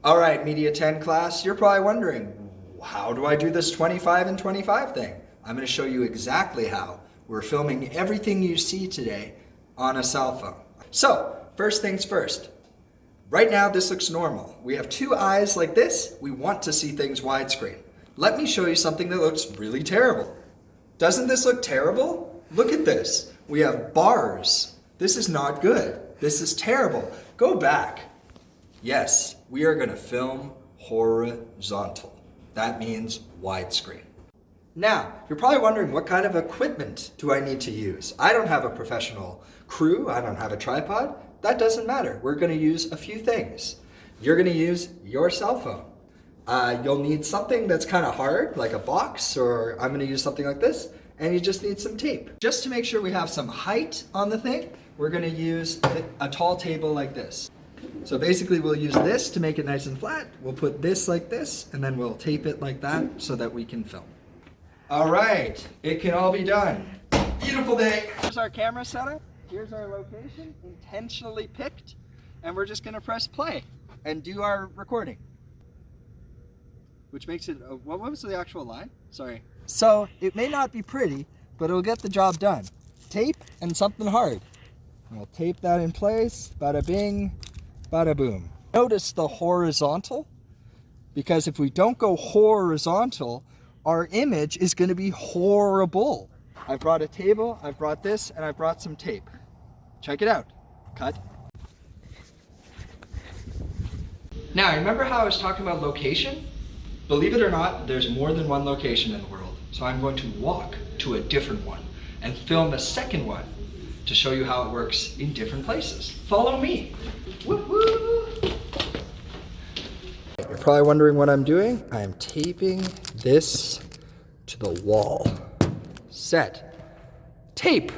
All right, Media 10 class, you're probably wondering, how do I do this 25 and 25 thing? I'm going to show you exactly how. We're filming everything you see today on a cell phone. So, first things first. Right now, this looks normal. We have two eyes like this. We want to see things widescreen. Let me show you something that looks really terrible. Doesn't this look terrible? Look at this. We have bars. This is not good. This is terrible. Go back. Yes, we are going to film horizontal. That means widescreen. Now, you're probably wondering, what kind of equipment do I need to use? I don't have a professional crew. I don't have a tripod. That doesn't matter. We're going to use a few things. You're going to use your cell phone. You'll need something that's kind of hard, like a box, or I'm going to use something like this, and you just need some tape. Just to make sure we have some height on the thing, we're going to use a tall table like this. So basically we'll use this to make it nice and flat. We'll put this like this, and then we'll tape it like that so that we can film. All right, it can all be done. Beautiful day. Here's our camera setup. Here's our location, intentionally picked, and we're just gonna press play and do our recording. Which makes it, what was the actual line? Sorry. So it may not be pretty, but it'll get the job done. Tape and something hard. And we'll tape that in place, bada bing, bada boom. Notice the horizontal, because if we don't go horizontal, our image is going to be horrible. I brought a table, I brought this, and I brought some tape. Check it out. Cut. Now, remember how I was talking about location? Believe it or not, there's more than one location in the world. So I'm going to walk to a different one and film a second one to show you how it works in different places. Follow me. Woo-hoo. You're probably wondering what I'm doing. I'm taping this to the wall. Set. Tape.